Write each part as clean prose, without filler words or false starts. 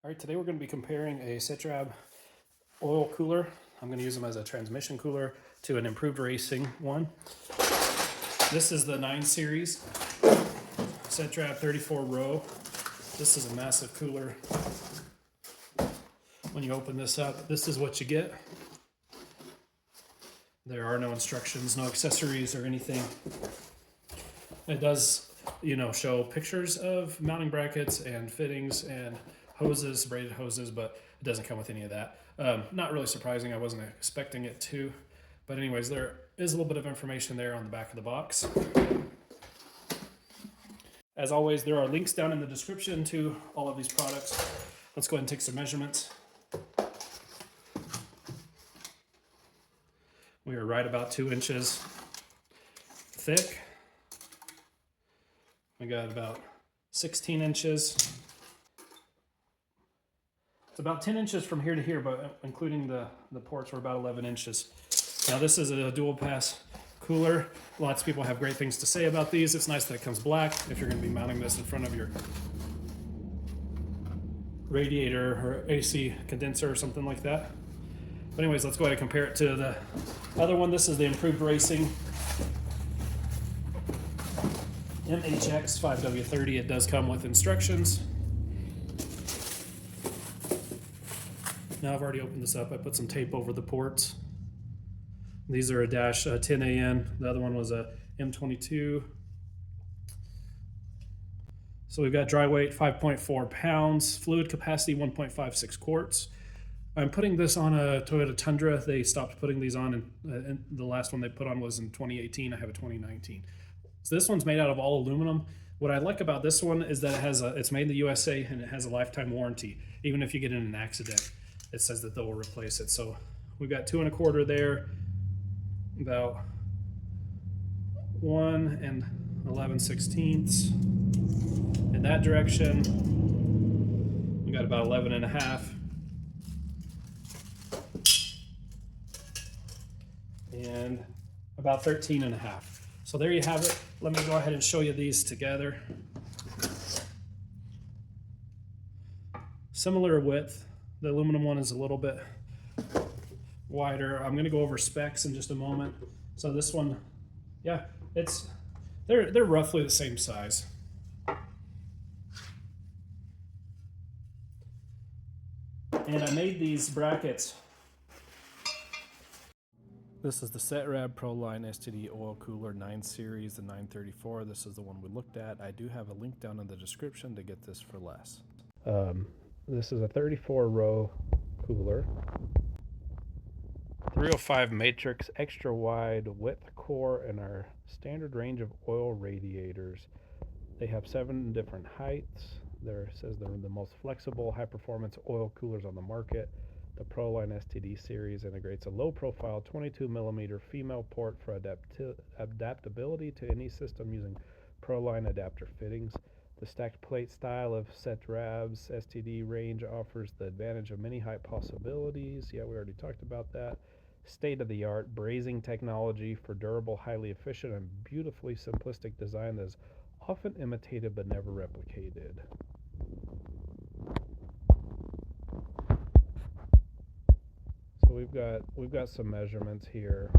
All right, today we're going to be comparing a Setrab oil cooler. I'm going to use them as a transmission cooler to an improved racing one. This is the 9 series Setrab 34 row. This is a massive cooler. When you open this up, this is what you get. There are no instructions, no accessories or anything. It does, show pictures of mounting brackets and fittings and hoses, braided hoses, but it doesn't come with any of that. Not really surprising. I wasn't expecting it to. But anyways, there is a little bit of information there on the back of the box. As always, there are links down in the description to all of these products. Let's go ahead and take some measurements. We are right about 2 inches thick. We got about 16 inches. It's about 10 inches from here to here, but including the ports, we're about 11 inches. Now this is a dual pass cooler. Lots of people have great things to say about these. It's nice that it comes black if you're going to be mounting this in front of your radiator or AC condenser or something like that. But anyways, let's go ahead and compare it to the other one. This is the improved racing MHX-530. It does come with instructions. Now I've already opened this up. I put some tape over the ports. These are a dash 10 AN. The other one was a M22. So we've got dry weight 5.4 pounds, fluid capacity 1.56 quarts. I'm putting this on a Toyota Tundra. They stopped putting these on, and the last one they put on was in 2018. I have a 2019. So this one's made out of all aluminum. What I like about this one is that it's made in the USA and it has a lifetime warranty. Even if you get in an accident, it says that they'll replace it. So we've got 2 1/4 there, about 1 11/16 in that direction. We got about 11 1/2. And about 13 1/2. So there you have it. Let me go ahead and show you these together. Similar width. The aluminum one is a little bit wider. I'm going to go over specs in just a moment. So this one, yeah, they're roughly the same size. And I made these brackets. This is the Setrab ProLine STD Oil Cooler 9 Series, the 934. This is the one we looked at. I do have a link down in the description to get this for less. This is a 34 row cooler. 305 matrix, extra wide width core, and our standard range of oil radiators. They have 7 different heights. It says they're the most flexible, high performance oil coolers on the market. The ProLine STD series integrates a low-profile 22mm female port for adaptability to any system using ProLine adapter fittings. The stacked plate style of Setrab's STD range offers the advantage of many height possibilities. Yeah, we already talked about that. State-of-the-art brazing technology for durable, highly efficient, and beautifully simplistic design that is often imitated but never replicated. We've got some measurements here.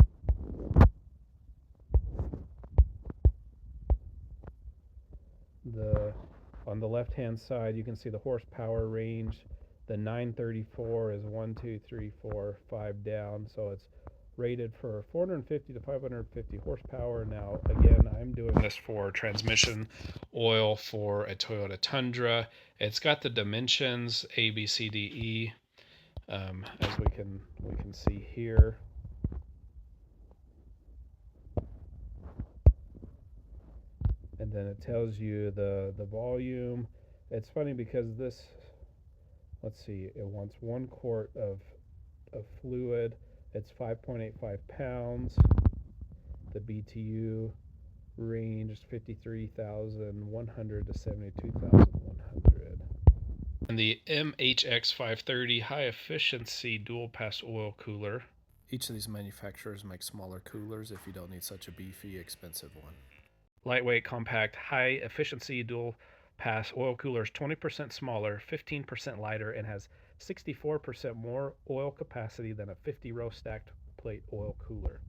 On the left hand side you can see the horsepower range. The 934 is 1, 2, 3, 4, 5 down, so it's rated for 450 to 550 horsepower. Now again, I'm doing this for transmission oil for a Toyota Tundra. It's got the dimensions A, B, C, D, E. As we can see here. And then it tells you the volume. It's funny because this, let's see, it wants 1 quart of fluid. It's 5.85 pounds. The BTU range is 53,100 to 72,100. And the MHX-530 high efficiency dual pass oil cooler. Each of these manufacturers make smaller coolers if you don't need such a beefy, expensive one. Lightweight, compact, high efficiency dual pass oil cooler is 20% smaller, 15% lighter, and has 64% more oil capacity than a 50 row stacked plate oil cooler.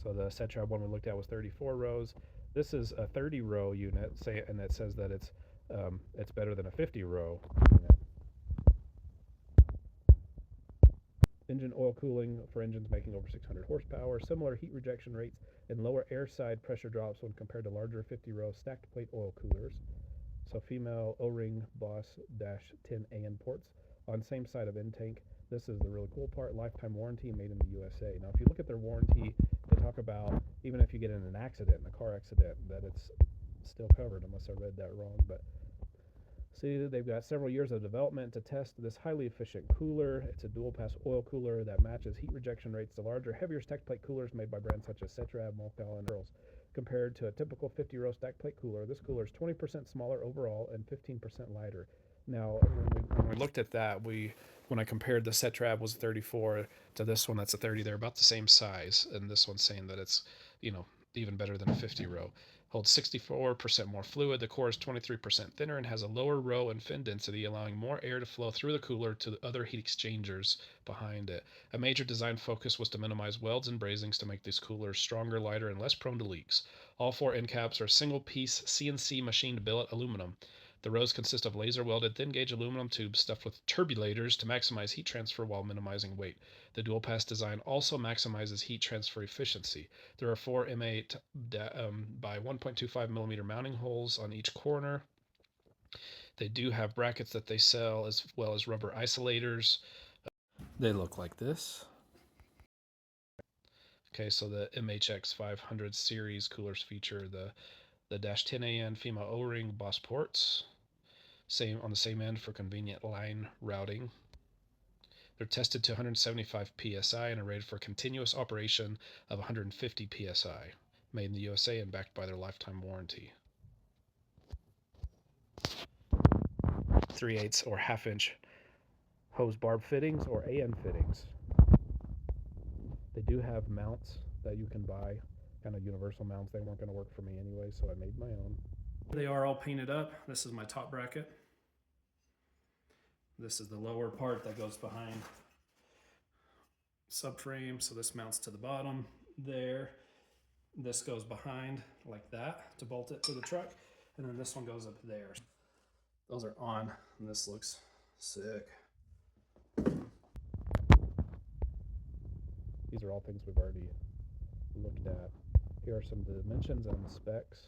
So the Setrab one we looked at was 34 rows. This is a 30 row unit, and it says that it's better than a 50 row unit. Engine oil cooling for engines making over 600 horsepower, similar heat rejection rates, and lower air side pressure drops when compared to larger 50 row stacked plate oil coolers. So female O-ring Boss-10AN ports on same side of intake. This is the really cool part, lifetime warranty made in the USA. Now if you look at their warranty, they talk about even if you get in an accident, a car accident, that it's still covered, unless I read that wrong. But see, they've got several years of development to test this highly efficient cooler. It's a dual pass oil cooler that matches heat rejection rates to larger, heavier stack plate coolers made by brands such as Setrab, Mulcal, and Earls. Compared to a typical 50 row stack plate cooler, this cooler is 20% smaller overall and 15% lighter. Now, when we looked at that, when I compared the Setrab was 34 to this one that's a 30, they're about the same size, and this one's saying that it's, even better than a 50 row. Holds 64% more fluid. The core is 23% thinner and has a lower row and fin density, allowing more air to flow through the cooler to the other heat exchangers behind it. A major design focus was to minimize welds and brazings to make these coolers stronger, lighter, and less prone to leaks. All 4 end caps are single-piece CNC machined billet aluminum. The rows consist of laser-welded thin-gauge aluminum tubes stuffed with turbulators to maximize heat transfer while minimizing weight. The dual-pass design also maximizes heat transfer efficiency. There are 4 M8 by 1.25 millimeter mounting holes on each corner. They do have brackets that they sell as well as rubber isolators. They look like this. Okay, so the MHX-530 series coolers feature the -10AN female O-ring Boss ports, same on the same end for convenient line routing. They're tested to 175 psi and are rated for continuous operation of 150 psi. Made in the USA and backed by their lifetime warranty. 3/8 or half-inch hose barb fittings or AN fittings. They do have mounts that you can buy, kind of universal mounts. They weren't going to work for me anyway, so I made my own. They are all painted up. This is my top bracket. This is the lower part that goes behind subframe, so this mounts to the bottom there. This goes behind like that to bolt it to the truck, and then this one goes up there. Those are on, and this looks sick. These are all things we've already looked at. Here are some dimensions and specs.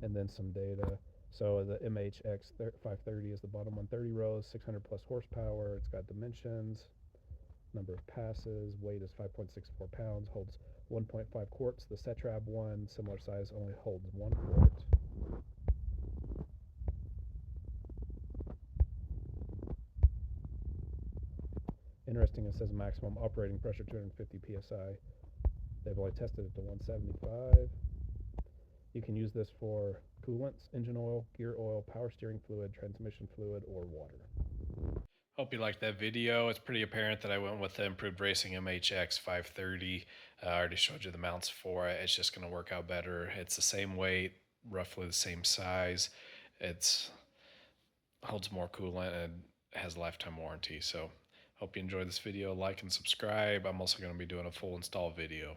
And then some data. So the MHX-530 is the bottom one, 30 rows, 600 plus horsepower. It's got dimensions, number of passes, weight is 5.64 pounds, holds 1.5 quarts. The Setrab one, similar size, only holds 1 quart. Interesting, it says maximum operating pressure 250 psi. They've only tested it to 175. You can use this for coolants, engine oil, gear oil, power steering fluid, transmission fluid, or water. Hope you liked that video. It's pretty apparent that I went with the improved racing MHX-530. I already showed you the mounts for it. It's just going to work out better. It's the same weight, roughly the same size. It holds more coolant and has a lifetime warranty. So hope you enjoyed this video. Like and subscribe. I'm also going to be doing a full install video.